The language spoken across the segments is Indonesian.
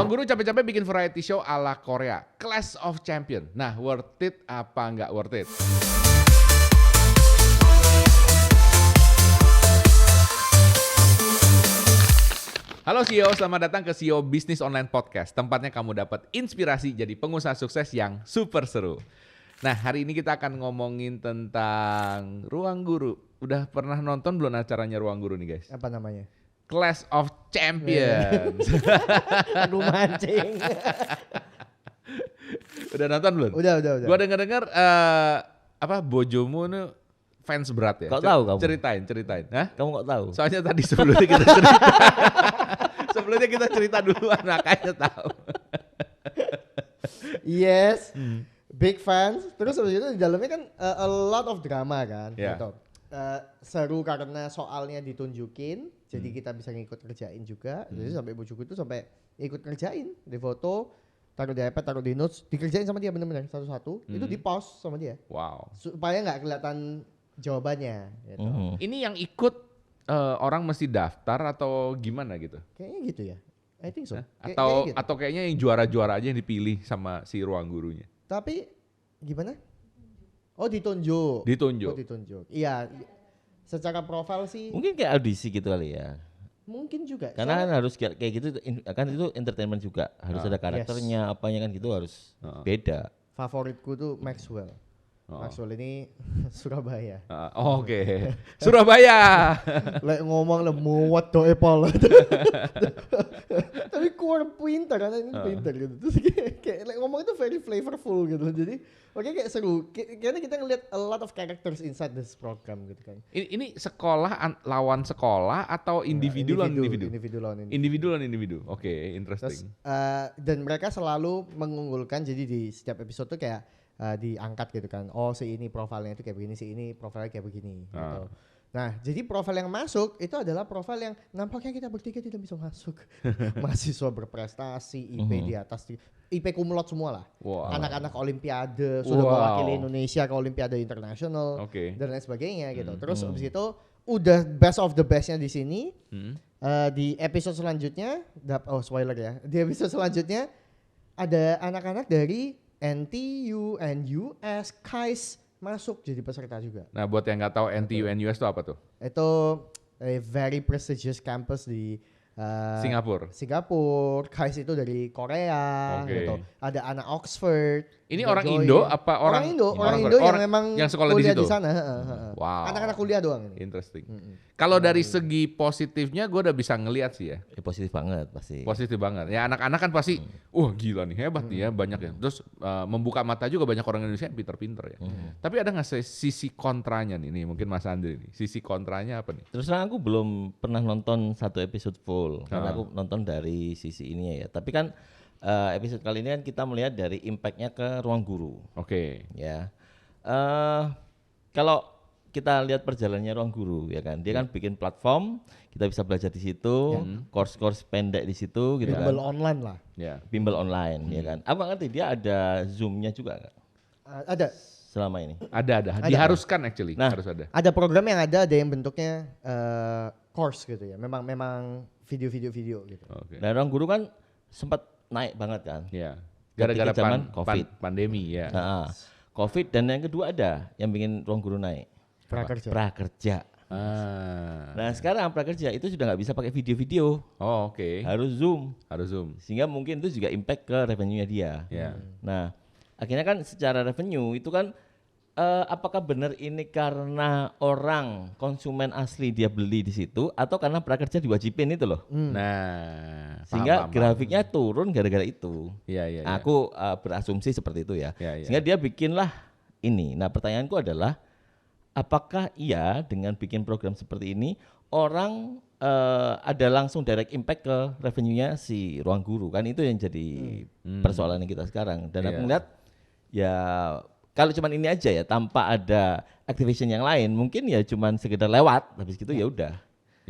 Ruang Guru capek-capek bikin variety show ala Korea, Clash of Champion. Nah, worth it apa nggak worth it? Halo CEO, selamat datang ke CEO Bisnis Online Podcast. Tempatnya kamu dapat inspirasi jadi pengusaha sukses yang super seru. Nah, hari ini kita akan ngomongin tentang Ruang Guru. Udah pernah nonton belum acaranya Ruang Guru nih, guys? Apa namanya? Clash of Champions. Aduh mancing. Udah nonton belum? Udah. Gua denger bojomu nih fans berat ya. Kok tahu kamu? Ceritain. Hah? Kamu kok tahu? Soalnya tadi sebelumnya kita cerita. Sebelumnya kita cerita duluan, makanya tahu. Yes. Big fans. Terus habis itu di dalamnya kan a lot of drama kan. Yeah. Gitu. Seru karena soalnya ditunjukin. Jadi kita bisa ngikut kerjain juga. Jadi sampai bojoku itu sampai ikut kerjain. Di foto, taruh di iPad, taruh di notes. Dikerjain sama dia bener-bener satu-satu. Itu di pause sama dia. Wow. Supaya gak kelihatan jawabannya gitu. Ini yang ikut orang mesti daftar atau gimana gitu? Kayaknya gitu ya. I think so. Atau Kayaknya gitu. atau kayaknya yang juara-juara aja yang dipilih sama si ruang gurunya. Tapi gimana? Oh ditunjuk. Ditunjuk. Oh ditunjuk. Iya. Secara profil sih Mungkin kayak audisi gitu kali ya. mungkin juga. Karena kan harus kayak gitu, kan itu entertainment juga. Harus ada karakternya, apanya kan gitu harus beda. Favoritku tuh Maxwell. Oh. Maxwell ini Surabaya. Oke. Surabaya. Lek ngomong lah muat doe pala. Tapi kurang pintar karena ini pintar gitu. Terus kayak lek ngomong itu very flavorful gitu. Jadi oke kayak seru. Karena kita ngeliat a lot of characters inside this program gitu kan. Ini sekolah lawan sekolah atau individu lawan individu? Individu lawan individu. Individu lawan individu. Oke, Terus interesting. dan mereka selalu mengunggulkan, jadi di setiap episode tuh kayak diangkat gitu kan. Oh si ini profilnya itu kayak begini, si ini profilnya kayak begini gitu. Nah jadi profil yang masuk itu adalah profil yang nampaknya kita bertiga tidak bisa masuk. Mahasiswa berprestasi, IP di atas, IP kumlot semua lah. Wow. Anak-anak olimpiade, sudah mewakili Indonesia ke olimpiade internasional Oke. dan lain sebagainya gitu. Terus abis itu udah best of the bestnya di sini. Di episode selanjutnya, spoiler ya. Di episode selanjutnya ada anak-anak dari NTU, NUS, KAIS masuk jadi peserta juga. Nah, buat yang nggak tahu NTU NUS itu apa tuh? Itu a very prestigious campus di Singapura. KAIS itu dari Korea gitu. Ada anak Oxford. Ini juga orang join. Indo apa Orang Indo yang memang yang sekolah di kuliah situ? di sana. Wow. Anak-anak kuliah doang ini. Interesting. Kalau dari segi positifnya gue udah bisa ngelihat sih ya. Ya, positif banget pasti. Positif banget. Ya anak-anak kan pasti, gila nih hebat nih ya banyak ya. Terus membuka mata juga banyak orang Indonesia yang pinter-pinter ya. Tapi ada nggak sisi kontranya nih mungkin Mas Andri nih. Sisi kontranya apa nih? Terus terang aku belum pernah nonton satu episode full karena aku nonton dari sisi ini ya. Tapi kan episode kali ini kan kita melihat dari impactnya ke ruang guru. Oke. Ya, kalau kita lihat perjalanannya ruang guru ya kan, dia kan bikin platform, kita bisa belajar di situ, course-course pendek di situ gitu Bimbel kan, online lah. Ya. bimbel online ya kan. Aku nggak ngerti dia ada zoom-nya juga nggak Ada. selama ini? Ada. Diharuskan actually. Nah. Harus ada. Ada program yang ada yang bentuknya course gitu ya. Memang video gitu. Oke. Nah ruang guru kan sempat naik banget kan. Ya. Gara-gara Ketika zaman COVID. pandemi ya. Nah, COVID dan yang kedua ada yang bikin ruang guru naik. Prakerja. Nah sekarang prakerja itu sudah nggak bisa pakai video-video, Oh, oke. harus zoom, Harus zoom. sehingga mungkin itu juga impact ke revenue-nya dia. Ya. Nah akhirnya kan secara revenue itu kan apakah benar ini karena orang konsumen asli dia beli di situ atau karena prakerja diwajibin itu loh, Nah, sehingga paham. grafiknya turun gara-gara itu. Iya. Aku berasumsi seperti itu ya. Ya. Sehingga dia bikinlah ini. Nah pertanyaanku adalah apakah iya dengan bikin program seperti ini orang ada langsung direct impact ke revenue-nya si ruang guru, kan itu yang jadi persoalan kita sekarang. Dan aku ngeliat ya kalau cuman ini aja ya tanpa ada activation yang lain mungkin ya cuman sekedar lewat habis gitu ya udah.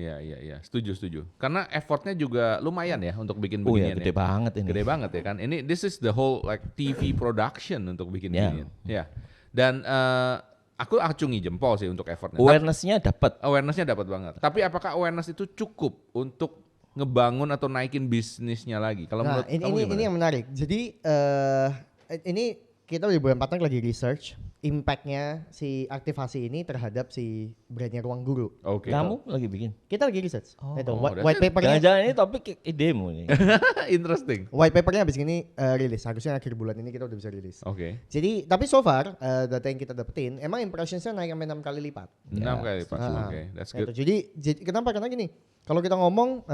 Iya. Setuju. Karena effortnya juga lumayan ya untuk bikin Oh ya beginian gede banget ini. Gede banget ya kan. Ini this is the whole like TV production untuk bikin Ya. beginian. Ya. Dan aku acungi jempol sih untuk effortnya. Awareness-nya dapat. Awareness-nya dapat banget. Tapi apakah awareness itu cukup untuk ngebangun atau naikin bisnisnya lagi? Kalau Nah, menurut kamu gimana? ini yang menarik. Jadi ini kita di bulan 4 lagi research impact-nya si aktivasi ini terhadap si brandnya Ruang Guru. Oke. Kamu lagi bikin? Kita lagi research. Itu that's white papernya. Jangan-jangan ini topik idemu nih. Interesting. White papernya habis ini rilis. Harusnya akhir bulan ini kita udah bisa rilis. Oke. Jadi tapi so far data yang kita dapetin emang impressionsnya naik sampai 6 kali lipat. 6 kali lipat. Ah, Oke, that's Itu. good. Jadi kenapa? Karena gini, kalau kita ngomong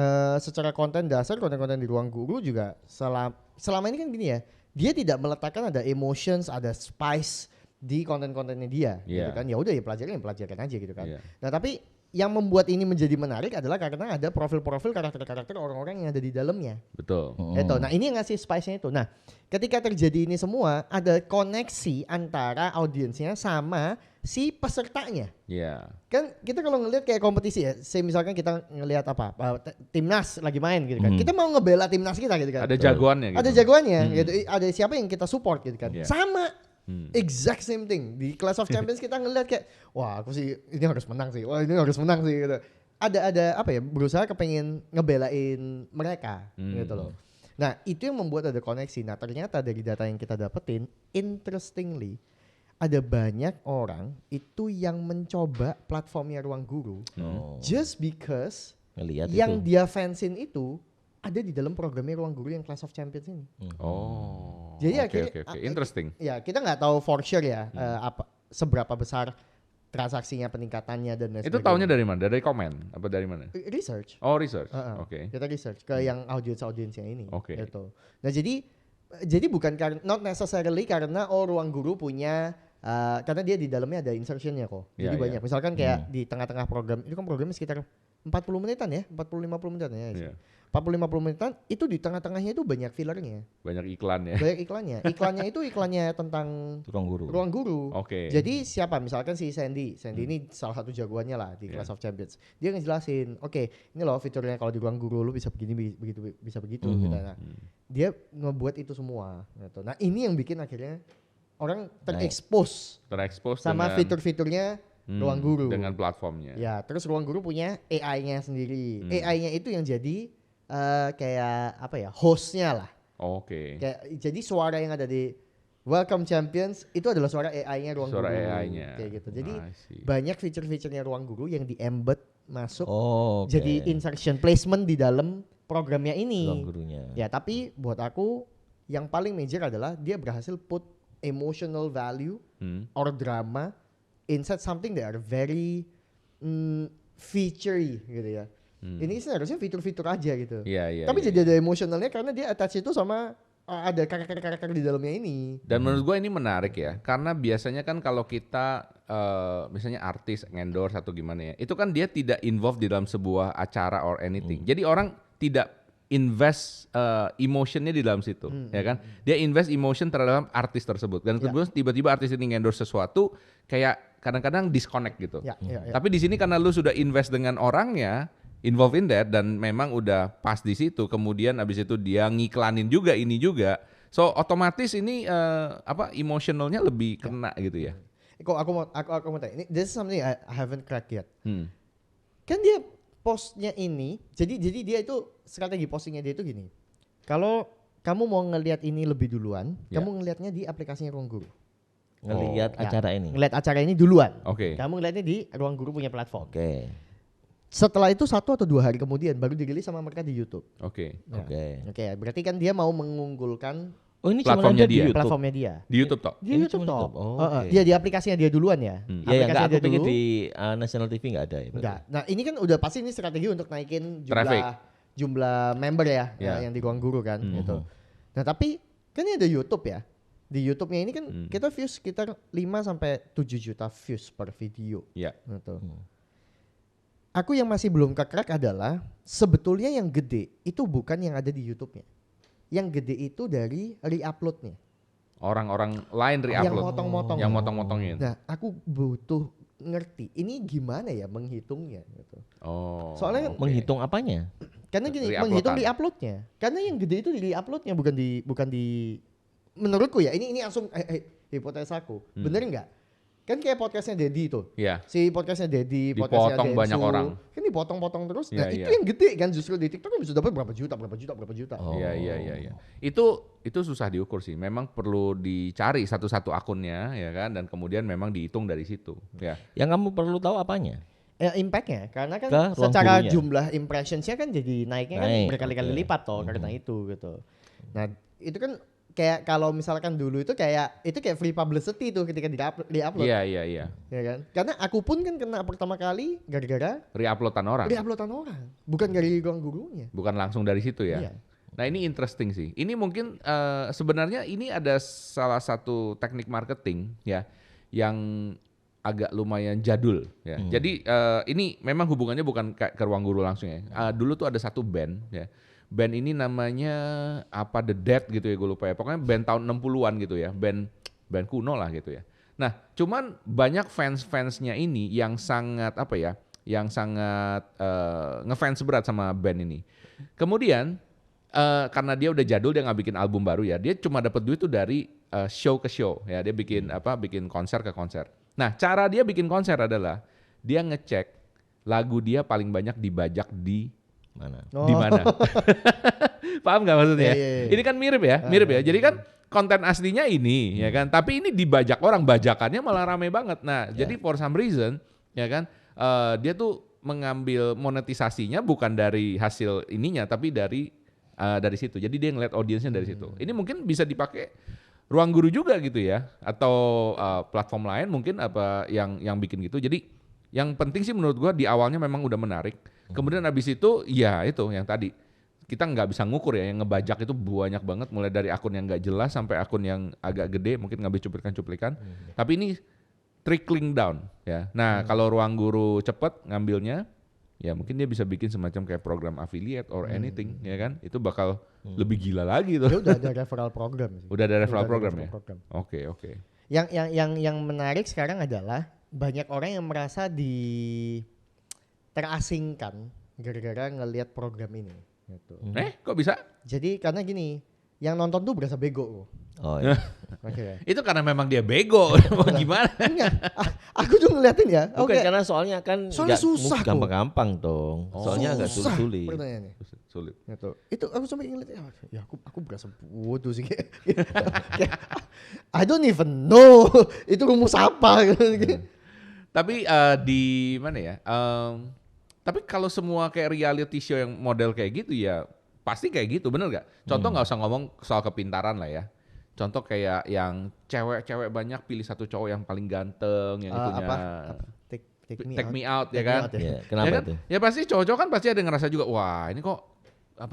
secara konten dasar, konten-konten di Ruang Guru juga selama ini kan gini ya, dia tidak meletakkan ada emotions, ada spice di konten-kontennya dia, gitu Yeah. kan? Ya udah ya pelajarin aja gitu kan. Yeah. Nah tapi yang membuat ini menjadi menarik adalah karena ada profil-profil karakter-karakter orang-orang yang ada di dalamnya. Betul. Itu. Nah ini yang ngasih spice-nya itu. Nah ketika terjadi ini semua, ada koneksi antara audiensnya sama si pesertanya. Iya. Kan kita kalau ngelihat kayak kompetisi ya, misalkan kita ngelihat timnas lagi main gitu kan, kita mau ngebela timnas kita gitu kan, Ada jagoannya gitu. ada jagoannya gitu, ada siapa yang kita support gitu kan, Yeah. sama exact same thing di Clash of Champions. Kita ngelihat kayak wah aku sih ini harus menang sih, wah ini harus menang sih gitu. Ada apa ya, berusaha kepengen ngebelain mereka gitu loh. Nah itu yang membuat ada koneksi. Nah ternyata dari data yang kita dapetin, interestingly ada banyak orang itu yang mencoba platformnya Ruang Guru just because Ngelihat yang itu. dia fansin itu ada di dalam programnya Ruang Guru yang Clash of Champions ini. Oh. Jadi oke, akhirnya oke. Interesting. Ya kita nggak tahu for sure ya apa seberapa besar transaksinya, peningkatannya dan lain Itu sebagainya. taunya dari mana? Dari komen? Apa dari mana? Research. Oh, research. Heeh. Oke. Kita research ke yang audiensnya ini. Oke. Gitu. Nah jadi bukan karena not necessarily karena Ruang Guru punya karena dia di dalamnya ada insertionnya kok. Jadi Iya, banyak. Misalkan kayak di tengah-tengah program itu kan programnya sekitar 40 menitan ya, 40-50 menitan ya. Iya. 40-50 menitan itu di tengah-tengahnya itu banyak fillernya, Banyak iklan ya. banyak iklannya. Iklannya itu iklannya tentang Ruang Guru. Ruang Guru. Oke. Jadi siapa? Misalkan si Sandy ini salah satu jagoannya lah di Clash of Champions. Dia ngejelasin, oke, ini loh fiturnya kalau di Ruang Guru lu bisa begini, bisa begitu. Gitu. Nah, dia ngebuat itu semua. Gitu. Nah ini yang bikin akhirnya orang terekspos Terekspos sama dengan fitur-fiturnya Ruang Guru. dengan platformnya. Ya, terus Ruang Guru punya AI-nya sendiri. AI-nya itu yang jadi kayak apa ya, hostnya lah. Oke. Kayak jadi suara yang ada di Welcome Champions itu adalah suara AI-nya Ruang Suara Guru. AI-nya. Kayak gitu. Jadi I see. banyak fitur-fiturnya Ruang Guru yang di-embed masuk Oh, oke. jadi insertion placement di dalam programnya ini. Ruang Gurunya. Ya, tapi buat aku yang paling major adalah dia berhasil put emotional value or drama inside something that are very featurey gitu ya. Ini seharusnya fitur-fitur aja gitu. Iya, iya. Tapi iya, jadi ada emosionalnya karena dia attach itu sama ada karakter-karakter di dalamnya ini. Dan menurut gue ini menarik ya, karena biasanya kan kalau kita misalnya artis endorse atau gimana ya, itu kan dia tidak involved di dalam sebuah acara or anything. Jadi orang tidak invest emotionnya di dalam situ, ya kan? Dia invest emotion terhadap artis tersebut. Dan kemudian tiba-tiba artis ini endorse sesuatu, kayak kadang-kadang disconnect gitu. Ya. Tapi di sini karena lu sudah invest dengan orangnya, involved in that, dan memang udah pas di situ, kemudian abis itu dia ngiklanin juga ini juga, so otomatis ini emotionalnya lebih kena gitu ya. Kok aku mau tanya, ini this is something I haven't cracked yet. Kan dia postnya ini, jadi dia itu strategi postingnya dia itu gini. Kalau kamu mau ngelihat ini lebih duluan, kamu ngelihatnya di aplikasinya Ruang Guru. Ngelihat acara ini. Ngelihat acara ini duluan. Oke. Kamu ngelihatnya di Ruang Guru punya platform. Oke. Setelah itu 1 atau 2 hari kemudian baru dirilis sama mereka di YouTube. Oke. Ya. Oke. Berarti kan dia mau mengunggulkan Oh, ini Platformnya cuma ada di dia. YouTube. platformnya dia. Di YouTube toh? Di Ini YouTube cuma toh. YouTube. Oh, oke. Dia di aplikasinya dia duluan ya. Iya, ya, Aplikasinya enggak, aku dia pikir dulu. di National TV enggak ada ya. berarti? Enggak. Nah, ini kan udah pasti ini strategi untuk naikin Traffic. jumlah member ya, Ya. yang di Ruang Guru kan gitu. Nah, tapi kan ini ada YouTube ya. Di YouTube-nya ini kan kita views sekitar 5 sampai 7 juta views per video Iya. gitu. Aku yang masih belum kekrek adalah sebetulnya yang gede itu bukan yang ada di YouTube-nya. Yang gede itu dari re-upload-nya. Orang-orang lain Yang re-upload. motong-motong. Yang motong-motongin. Nah, aku butuh ngerti ini gimana ya menghitungnya gitu. Oh. Soalnya oke. Menghitung apanya? Karena gini, Re-uploadan. menghitung di uploadnya. Karena yang gede itu di uploadnya bukan di menurutku ya. Ini langsung hipotesaku. Bener nggak? Kan kayak podcastnya Dedi tuh. Iya. Si podcastnya Dedi, podcastnya Dipotong Densu, banyak orang. kan dipotong-potong terus. Iya, Nah itu iya. yang gede kan justru di TikTok kan bisa dapat berapa juta. Oh. Iya. Itu susah diukur sih. Memang perlu dicari satu-satu akunnya ya kan, dan kemudian memang dihitung dari situ. Ya. Yang kamu perlu tahu apanya? Impactnya karena kan Ke ruang secara gurunya. jumlah impressionsnya kan jadi naiknya kan Naik, berkali-kali oke. lipat toh karena itu gitu. Nah itu kan kayak kalau misalkan dulu itu kayak free publicity tuh ketika di-upload Iya. ya kan. Karena aku pun kan kena pertama kali gara-gara Re-uploadan orang. di-uploadan orang, bukan dari ruang gurunya. Bukan langsung dari situ ya. Iya. Nah ini interesting sih. Ini mungkin sebenarnya ini ada salah satu teknik marketing ya yang agak lumayan jadul ya. Jadi ini memang hubungannya bukan ke ruang guru langsung ya. Dulu tuh ada satu band ya. Band ini namanya apa The Dead gitu ya, gue lupa ya. Pokoknya band tahun 60-an gitu ya. Band kuno lah gitu ya. Nah, cuman banyak fans-fansnya ini yang sangat apa ya? Yang sangat ngefans berat sama band ini. Kemudian karena dia udah jadul, dia nggak bikin album baru ya. Dia cuma dapat duit tuh dari show ke show ya. Dia bikin bikin konser ke konser. Nah, cara dia bikin konser adalah dia ngecek lagu dia paling banyak dibajak di Mana? Oh. di mana. Paham nggak maksudnya? Iya. Ini kan mirip ya. Jadi kan konten aslinya ini ya kan, tapi ini dibajak orang, bajakannya malah rame banget. Nah, jadi for some reason ya kan dia tuh mengambil monetisasinya bukan dari hasil ininya tapi dari situ. Jadi dia ngeliat audiensnya dari situ. Ini mungkin bisa dipakai ruang guru juga gitu ya, atau platform lain mungkin apa yang bikin gitu. Jadi yang penting sih menurut gua di awalnya memang udah menarik. Kemudian habis itu ya itu yang tadi kita nggak bisa ngukur ya, yang ngebajak itu banyak banget, mulai dari akun yang nggak jelas sampai akun yang agak gede mungkin ngambil cuplikan-cuplikan. Tapi ini trickling down ya. Nah kalau ruang guru cepet ngambilnya, ya mungkin dia bisa bikin semacam kayak program affiliate or anything ya kan. Itu bakal lebih gila lagi tuh. Dia udah ada referral program sih. Udah ada referral program ya. program. Oke. Yang menarik sekarang adalah banyak orang yang merasa terasingkan gara-gara ngelihat program ini gitu. Kok bisa? Jadi karena gini, yang nonton tuh berasa bego. Oh iya. Oke. Itu karena memang dia bego. Mau gimana? Enggak, aku tuh ngeliatin ya. Bukan Oke. karena soalnya kan Soalnya nggak susah kok. gampang-gampang dong. Soalnya agak Susah sulit. pertanyaannya. Sulit. Gitu. Itu aku sampai ngeliat ya aku berasa bodoh sih kayak. I don't even know itu rumus apa gitu. Tapi di mana ya? Tapi kalau semua kayak reality show yang model kayak gitu ya pasti kayak gitu, bener gak? Contoh nggak usah ngomong soal kepintaran lah ya. Contoh kayak yang cewek-cewek banyak pilih satu cowok yang paling ganteng, yang itunya take me out ya kan? Ya, kenapa Ya kan? itu? Ya pasti cowok-cowok kan pasti ada ngerasa juga, wah ini kok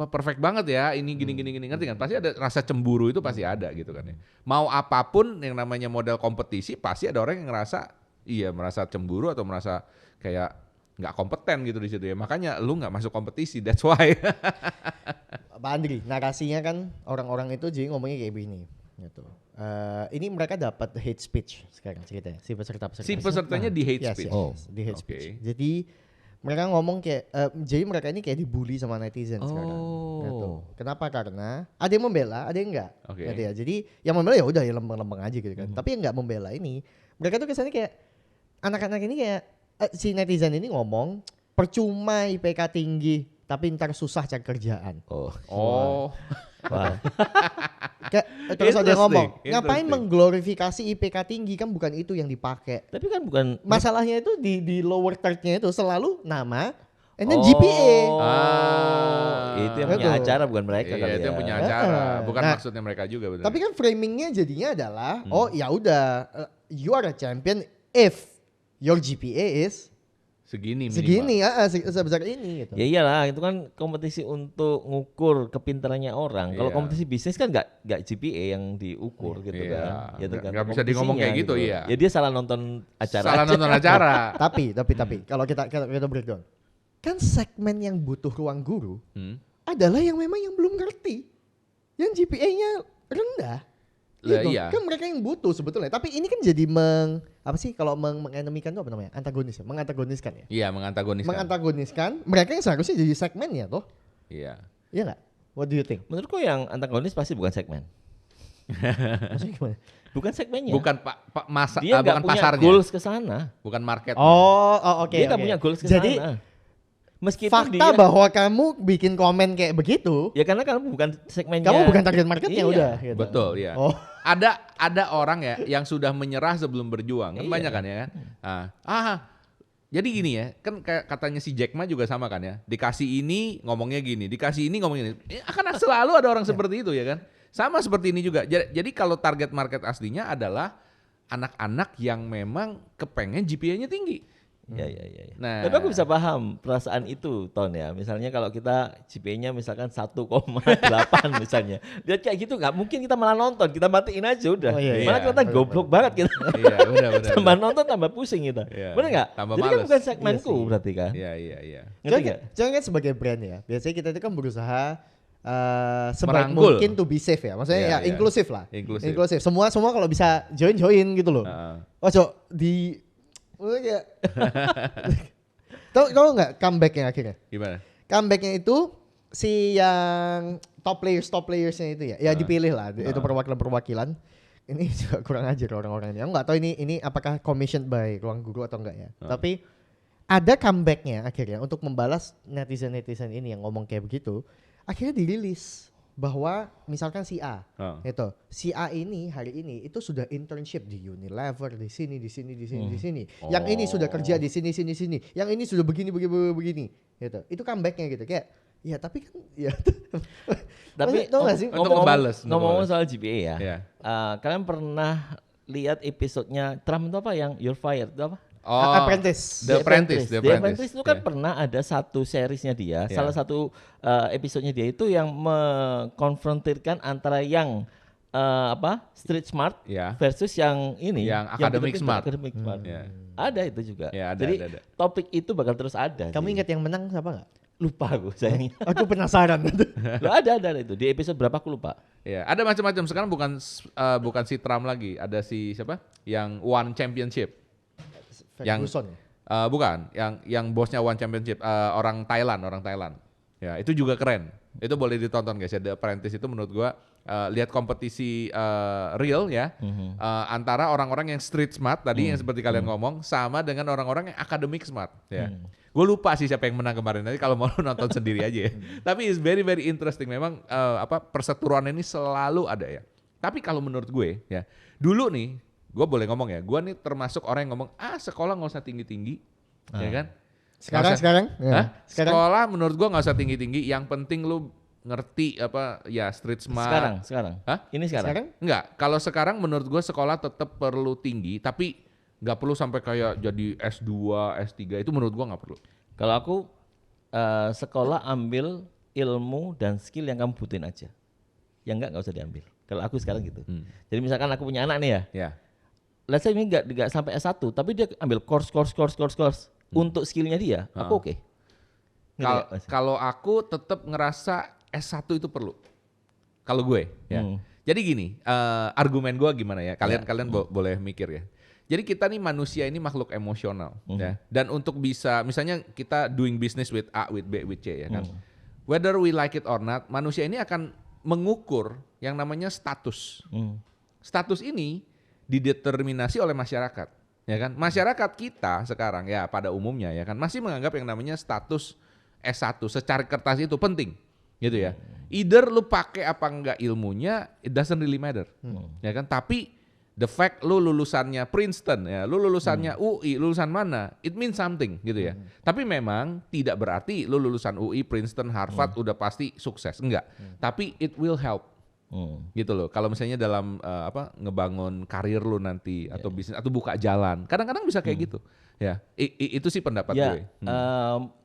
perfect banget ya, ini gini ngerti kan? Pasti ada rasa cemburu, itu pasti ada gitu kan ya. Mau apapun yang namanya model kompetisi pasti ada orang yang ngerasa merasa cemburu atau merasa kayak nggak kompeten gitu di situ ya. Makanya lu nggak masuk kompetisi, that's why. Pak Andri, narasinya kan orang-orang itu jadi ngomongnya kayak begini gitu. Ini mereka dapat hate speech sekarang ceritanya, si peserta-peserta. Si pesertanya di hate Yes, speech. yes, di hate Oke. speech. Jadi mereka ngomong kayak, jadi mereka ini kayak dibully sama netizen sekarang. Gitu. Kenapa? Karena ada yang membela, ada yang enggak. Oke. Gitu ya. Jadi yang membela ya udah ya lempeng-lempeng aja gitu kan. Tapi yang enggak membela ini, mereka tuh kesannya kayak anak-anak ini kayak si netizen ini ngomong percuma IPK tinggi, tapi ntar susah cari kerjaan. Oh. Wah. Kayak terus ada yang ngomong, Interesting, ngapain interesting. mengglorifikasi IPK tinggi, kan bukan itu yang dipakai. Tapi kan bukan Masalahnya itu di lower third-nya itu selalu nama and then GPA. Itu yang punya Betul. acara bukan mereka Iya, kali itu ya. yang punya acara, bukan Nah, maksudnya mereka juga benar. Tapi kan framingnya jadinya adalah, oh ya udah, you are a champion if your GPA is segini minimal. segini, sebesar ini gitu. Ya iyalah, itu kan kompetisi untuk ngukur kepintarannya orang. Kalau Iya. kompetisi bisnis kan nggak GPA yang diukur gitu Iya. kan. Gitu Nggak- kan. nggak bisa di ngomong kayak Kompetisinya gitu, iya. Ya dia salah nonton acara. Salah aja. nonton acara. Tapi kalau kita breakdown, kan segmen yang butuh ruang guru adalah yang memang yang belum ngerti, yang GPA-nya rendah. Lah, Gitu. iya. Kan mereka yang butuh sebetulnya. Tapi ini kan jadi menganemikan itu apa namanya? Antagonis ya, mengantagoniskan ya. Iya, mengantagoniskan. Mengantagoniskan mereka yang seharusnya jadi segmennya toh. Iya. Iya nggak? What do you think? Menurutku yang antagonis pasti bukan segmen. Maksudnya gimana? Bukan segmennya. Bukan Dia nggak bukan punya pasarnya. goals ke sana. Bukan market. Oke. Dia nggak punya goals ke Jadi sana. Meskipun fakta dia, bahwa kamu bikin komen kayak begitu, ya karena kamu bukan segmennya. kamu bukan target marketnya Iya. udah. Gitu. Betul, ya. Oh. Ada orang ya yang sudah menyerah sebelum berjuang. Kan Iya. banyak kan ya kan? Jadi gini ya, kan kayak katanya si Jack Ma juga sama kan ya. Dikasih ini ngomongnya gini, dikasih ini ngomongnya gini. Akan selalu ada orang seperti itu ya kan? Sama seperti ini juga. Jadi kalau target market aslinya adalah anak-anak yang memang kepengen GPA-nya tinggi. Iya. Nah. Tapi aku bisa paham perasaan itu, Ton ya. Misalnya kalau kita GPA-nya misalkan 1,8 misalnya. Lihat kayak gitu nggak mungkin kita malah nonton, kita matiin aja udah. Oh, iya, Malah iya. kita goblok banget kita. Iya, benar. Tambah nonton tambah pusing kita. Iya. Bener nggak? Tambah Jadi kan males. bukan segmenku Iya sih. berarti kan. Iya. Ngerti nggak? Jangan kan sebagai brand ya. Biasanya kita itu kan berusaha sebaik Merangkul. mungkin to be safe ya. Maksudnya Iya, ya iya. inklusif lah. Inklusif. Semua kalau bisa join gitu loh. Maksudnya kayak tahu nggak comebacknya akhirnya? Gimana? Comebacknya itu si yang top playersnya itu ya dipilih lah. Itu perwakilan. Ini juga kurang ajar orang-orang ini. Aku nggak tahu ini apakah commissioned by Ruang Guru atau enggak ya. Tapi ada comebacknya akhirnya untuk membalas netizen ini yang ngomong kayak begitu. Akhirnya dirilis bahwa misalkan si A itu si A ini hari ini itu sudah internship di Unilever di sini. Yang ini sudah kerja di sini. Yang ini sudah begini gitu. Itu comebacknya gitu kayak ya tapi kan ya Tapi tau gak sih Untuk ngebales. ngomong soal GPA ya. Iya. Kalian pernah lihat episodenya Trump itu apa yang You're Fired itu apa? Apprentice. The Apprentice. The Apprentice itu kan pernah ada satu seriesnya dia, Yeah. salah satu episodenya dia itu yang mengkonfrontirkan antara yang street smart Ya. versus yang ini, Yang academic betul-betul smart. academic smart. Ya. Ada itu juga. Ya, ada, Jadi ada. topik itu bakal terus ada. Kamu sih. ingat yang menang siapa nggak? Lupa aku sayangnya. Aku penasaran. Loh, ada itu di episode berapa aku lupa. Ya, ada macam-macam. Sekarang bukan si Trump lagi, ada si siapa? Yang One Championship. Ferguson. Bukan, yang bosnya One Championship, orang Thailand. Ya, itu juga keren. Itu boleh ditonton guys ya. The Apprentice itu menurut gua lihat kompetisi real ya antara orang-orang yang street smart tadi yang seperti kalian ngomong sama dengan orang-orang yang academic smart ya. Gue lupa sih siapa yang menang kemarin, nanti kalau mau nonton sendiri aja ya. Tapi it's very very interesting. Memang perseteruan ini selalu ada ya. Tapi kalau menurut gue ya, dulu nih gue boleh ngomong ya, gue nih termasuk orang yang ngomong sekolah nggak usah tinggi-tinggi ya kan. Sekarang? Hah? Sekarang? Sekolah menurut gua nggak usah tinggi-tinggi, yang penting lu ngerti street smart. Sekarang. Hah? Ini sekarang. Enggak, kalau sekarang menurut gua sekolah tetap perlu tinggi, tapi nggak perlu sampai kayak jadi S2, S3 itu menurut gua nggak perlu. Kalau aku sekolah ambil ilmu dan skill yang kamu butuhin aja. Yang nggak usah diambil. Kalau aku sekarang gitu. Jadi misalkan aku punya anak nih ya. Ya. Let's say ini nggak sampai S1, tapi dia ambil course untuk skillnya dia, aku oke. Kalau aku tetap ngerasa S1 itu perlu. Kalau gue ya. Jadi gini, argumen gue gimana ya? Kalian boleh mikir ya. Jadi kita nih manusia ini makhluk emosional ya. Dan untuk bisa misalnya kita doing business with A, with B, with C ya kan. Whether we like it or not, manusia ini akan mengukur yang namanya status. Status ini dideterminasi oleh masyarakat. Ya kan? Masyarakat kita sekarang ya pada umumnya ya kan masih menganggap yang namanya status S1 secara kertas itu penting gitu ya. Either lu pakai apa enggak ilmunya, it doesn't really matter. Ya kan? Tapi the fact lu lulusannya Princeton ya, lu lulusannya UI, lulusan mana, it means something gitu ya. Tapi memang tidak berarti lu lulusan UI, Princeton, Harvard udah pasti sukses, enggak. Tapi it will help. Gitu loh. Kalau misalnya dalam ngebangun karir lu nanti atau bisnis atau buka jalan, kadang-kadang bisa kayak gitu. Ya, itu sih pendapat gue.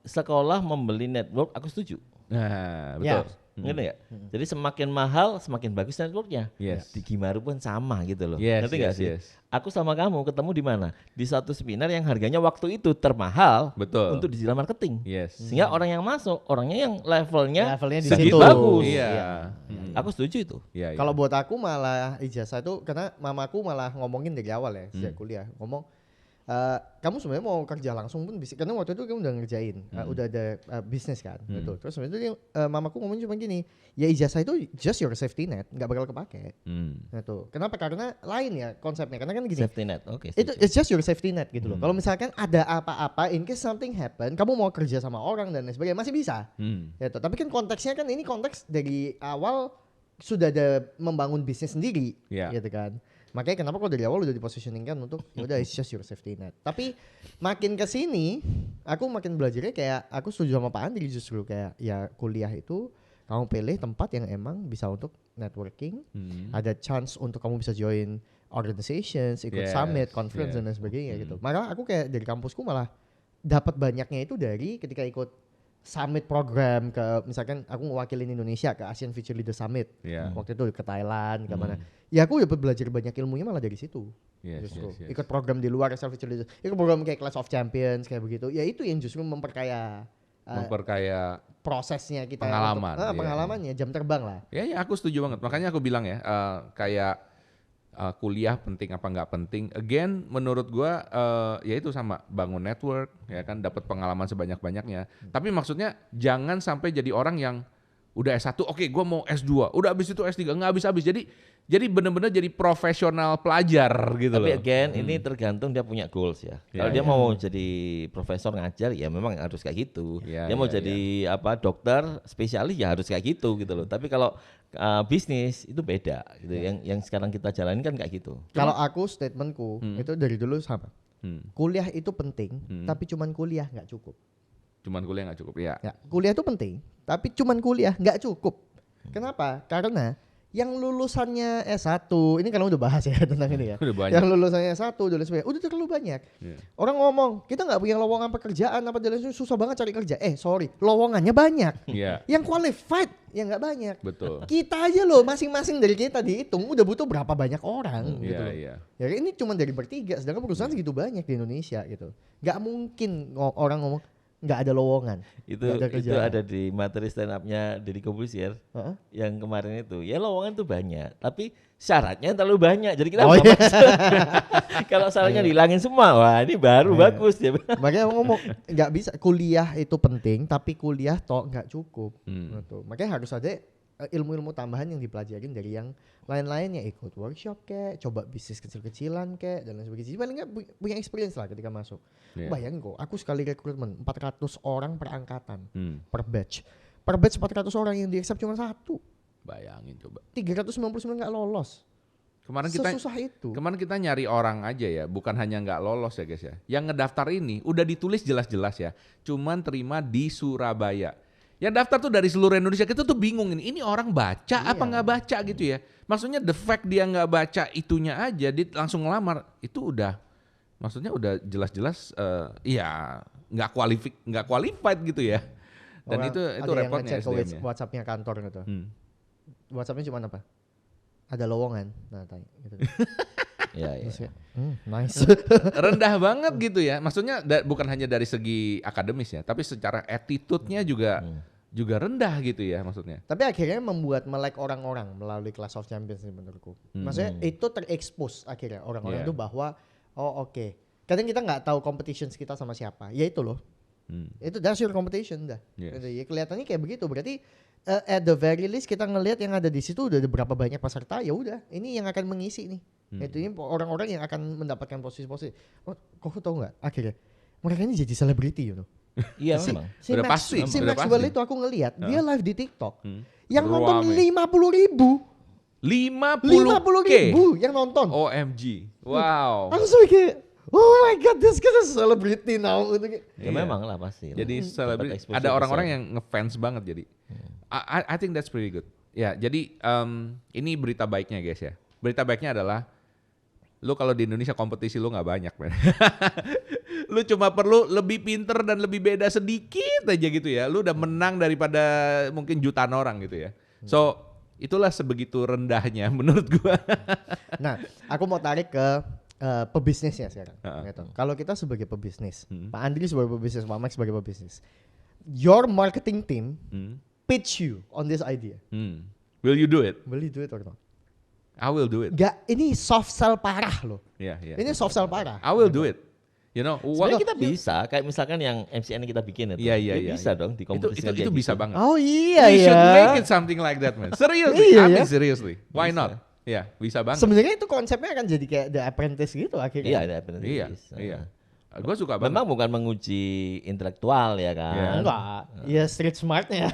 Sekolah membeli network, aku setuju. Nah, betul. Gitu ya. Jadi semakin mahal, semakin bagus networknya. Yes. Di Gimaru pun sama gitu loh. Yes, Ngerti nggak yes, sih? yes. Aku sama kamu ketemu di mana? Di satu seminar yang harganya waktu itu termahal. Betul. Untuk digital marketing. Yes. Sehingga orang yang masuk, orangnya yang levelnya di segitu situ. bagus. Iya. Aku setuju itu. Iya, iya. Kalau buat aku malah ijazah itu karena mamaku malah ngomongin dari awal ya sejak kuliah ngomong kamu sebenarnya mau kerja langsung pun bisa, karena waktu itu kamu udah ngerjain, udah ada bisnis kan, gitu. Terus sebenarnya mamaku ngomong cuma gini, ya ijazah itu just your safety net, nggak bakal kepake. Gitu. Kenapa? Karena lain ya konsepnya, karena kan gini. Safety net, oke. Itu it's just your safety net gitu loh. Kalau misalkan ada apa-apa, in case something happen, kamu mau kerja sama orang dan lain sebagainya masih bisa. Gitu. Tapi kan konteksnya kan ini konteks dari awal sudah ada membangun bisnis sendiri, gitu kan. Makanya kenapa kalau dari awal udah dipositioningkan untuk udah it's just your safety net. Tapi makin kesini, aku makin belajarnya kayak aku setuju sama Pak Andri justru kayak ya kuliah itu kamu pilih tempat yang emang bisa untuk networking, ada chance untuk kamu bisa join organizations, ikut summit, conference dan lain sebagainya gitu. Maka aku kayak dari kampusku malah dapat banyaknya itu dari ketika ikut summit program ke misalkan aku mewakilin Indonesia ke Asian Future Leader Summit. Waktu itu ke Thailand, ke mana. Ya aku dapat belajar banyak ilmunya malah dari situ. Justru ikut program di luar Asian Future Leader, ikut program kayak Class of Champions kayak begitu. Ya itu yang justru memperkaya prosesnya kita, pengalaman, pengalamannya, jam terbang lah. Ya aku setuju banget. Makanya aku bilang ya, kayak kuliah penting apa nggak penting. Again, menurut gua ya itu sama bangun network, ya kan, dapat pengalaman sebanyak-banyaknya. Tapi maksudnya jangan sampai jadi orang yang udah S1, oke, gua mau S2, udah habis itu S3, nggak habis-habis. Jadi benar-benar jadi profesional pelajar gitu loh. Tapi again ini tergantung dia punya goals ya. Kalau dia mau jadi profesor ngajar ya memang harus kayak gitu. Dia mau jadi apa dokter spesialis ya harus kayak gitu loh. Tapi kalau bisnis itu beda gitu. Yang sekarang kita jalanin kan kayak gitu. Kalau aku statementku itu dari dulu sama. Kuliah itu penting, tapi cuman kuliah nggak cukup. Cuman kuliah nggak cukup ya. Kuliah itu penting, tapi cuman kuliah nggak cukup. Kenapa? Karena yang lulusannya S1, ini kalau udah bahas ya tentang ini ya. Yang lulusannya S1 udah terlalu banyak. Orang ngomong, kita nggak punya lowongan pekerjaan apa dan susah banget cari kerja. Lowongannya banyak. Yang qualified yang nggak banyak. Betul. Kita aja loh, masing-masing dari kita dihitung udah butuh berapa banyak orang gitu loh. Ya ini cuma dari bertiga, sedangkan perusahaan segitu banyak di Indonesia gitu. Nggak mungkin orang ngomong nggak ada lowongan. Itu ada di materi stand up-nya Deddy Corbuzier yang kemarin itu. Ya lowongan tuh banyak, tapi syaratnya terlalu banyak. Jadi kita kalau syaratnya dihilangin semua, wah ini baru bagus dia. Makanya ngomong nggak bisa, kuliah itu penting, tapi kuliah toh nggak cukup. Gitu. Makanya harus ada ilmu-ilmu tambahan yang dipelajarin dari yang lain-lainnya, ikut workshop kek, coba bisnis kecil-kecilan kek dan lain sebagainya. Jadi paling nggak punya experience lah ketika masuk. Bayangin kok, aku sekali rekrutmen 400 orang per angkatan, per batch. Per batch 400 orang yang di-accept cuma 1. Bayangin coba. 399 nggak lolos. Sesusah itu. Kemarin kita nyari orang aja ya, bukan hanya nggak lolos ya guys ya. Yang ngedaftar ini udah ditulis jelas-jelas ya, cuman terima di Surabaya. Yang daftar tuh dari seluruh Indonesia, kita tuh bingung ini orang baca apa nggak baca gitu ya. Maksudnya the fact dia nggak baca itunya aja, dia langsung ngelamar, itu udah, maksudnya udah jelas-jelas ya nggak qualified gitu ya. Dan itu repotnya SDM-nya. WhatsApp-nya kantor gitu. WhatsApp-nya cuma apa? Ada lowongan. Nah, tanya gitu. Nice. Rendah banget gitu ya. Maksudnya bukan hanya dari segi akademis ya, tapi secara attitude-nya juga rendah gitu ya maksudnya. Tapi akhirnya membuat melek orang-orang melalui Class of Champions menurutku. Maksudnya itu terekspos akhirnya orang-orang itu bahwa kadang kita nggak tahu competitions kita sama siapa. Ya itu loh. Itu that's your competition dah. Ya kelihatannya kayak begitu. Berarti at the very least kita ngelihat yang ada di situ udah ada berapa banyak peserta, ya udah ini yang akan mengisi nih. Itu ini orang-orang yang akan mendapatkan posisi-posisi. Kok tahu nggak? Akhirnya mereka ini jadi selebriti gitu. Iya memang. Udah pasti. Si Maxwell itu aku ngelihat dia live di TikTok. Yang nonton 50.000. 50.000 yang nonton. OMG. Wow. Langsung kayak oh my god, this guy is celebrity now. Ya memang lah pasti. Jadi selebriti. Ada orang-orang yang ngefans banget jadi. I think that's pretty good. Ya, jadi ini berita baiknya guys ya. Berita baiknya adalah lu kalau di Indonesia kompetisi lu nggak banyak, man. Lu cuma perlu lebih pinter dan lebih beda sedikit aja gitu ya. Lu udah menang daripada mungkin jutaan orang gitu ya. So itulah sebegitu rendahnya menurut gua. Nah, aku mau tarik ke pebisnisnya sekarang. Gitu. Kalau kita sebagai pebisnis, Pak Andri sebagai pebisnis, Pak Max sebagai pebisnis, your marketing team pitch you on this idea. Will you do it? Will you do it or not? I will do it. Gak, ini soft sell parah loh. Yeah. Ini soft sell parah. I will do it. You know, Sebenarnya kita bisa, kayak misalkan yang MCN yang kita bikin itu. Iya. Bisa dong dikompetisikan itu bisa banget. Oh iya We ya. should make it something like that, man. Seriously, Iya, I mean ya. seriously. Why Bisa. not? Ya, bisa banget. Sebenarnya itu konsepnya akan jadi kayak The Apprentice gitu akhirnya. Iya, ada benar. Iya. Gue suka banget. Memang bukan menguji intelektual ya kan. Iya. Enggak. Ya street smartnya.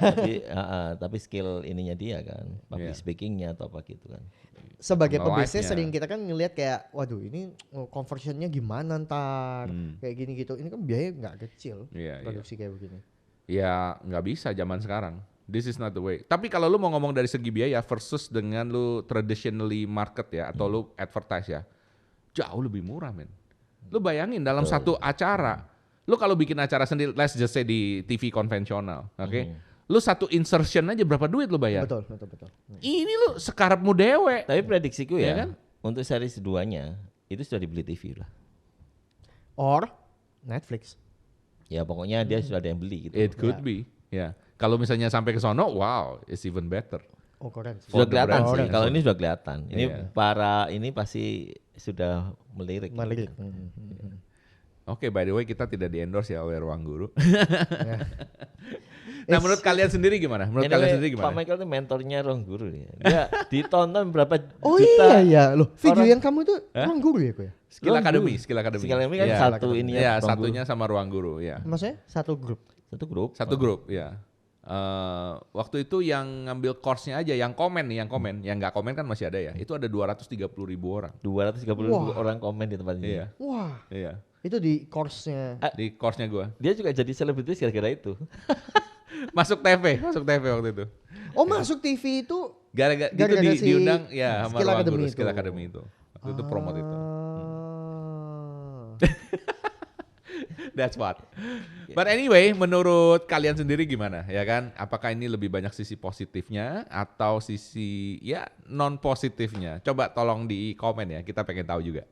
tapi skill ininya dia kan, public Iya. speakingnya atau apa gitu kan. Sebagai Live-nya. pebisnis sering kita kan ngelihat kayak, waduh ini conversionnya gimana ntar, kayak gini gitu. Ini kan biaya nggak kecil Iya. produksi kayak begini. Ya nggak bisa zaman sekarang. This is not the way. Tapi kalau lu mau ngomong dari segi biaya versus dengan lu traditionally market ya atau lu advertise ya, jauh lebih murah, men. Lu bayangin dalam satu acara, lu kalau bikin acara sendiri, let's just say di TV konvensional, oke? Lu satu insertion aja berapa duit lu bayar? Betul. Ini lu sekarapmu dewe. Tapi prediksiku Iya ya, kan? untuk series 2-nya itu sudah dibeli TV lah. Or Netflix. Ya pokoknya dia sudah ada yang beli gitu. It could be, ya. Kalau misalnya sampai ke sono, wow, it's even better. Oh keren. sih. Sudah For the kelihatan brand sih. sih. Kalau ini sudah kelihatan. Ini Iya. para ini pasti sudah melirik. Melirik. Oke, by the way kita tidak di endorse ya oleh Ruang Guru. Ya. Nah, menurut kalian sendiri gimana? Menurut Anyway, kalian sendiri Pak gimana? Michael itu mentornya Ruang Guru ya. Dia ditonton berapa Oh juta. iya. Loh video orang- yang kamu itu Ruang Guru ya kok ya? Skill Ruang Academy, Guru. Skill Academy. Skill Academy kan Iya. satu ini ya. Iya, Ruang satunya sama Ruang Guru, ya. Maksudnya satu grup. Guru. Satu grup. Satu grup, ya. Waktu itu yang ngambil course-nya aja, yang komen nih, yang nggak komen kan masih ada ya. Itu ada 230.000 orang. 230 Wah. orang komen di tempat ini. Iya, Wah iya. itu di course-nya. Di course-nya gua. Dia juga jadi selebritis gara-gara itu. Masuk TV waktu itu. Oh masuk TV itu. Gara-gara itu Gara-gara si diundang ya sama Skill Ruang Academy Guru, itu. Skill Academy itu. Waktu itu promote itu. That's what. But anyway, menurut kalian sendiri gimana ya kan? Apakah ini lebih banyak sisi positifnya atau sisi ya non positifnya? Coba tolong di komen ya, kita pengen tahu juga.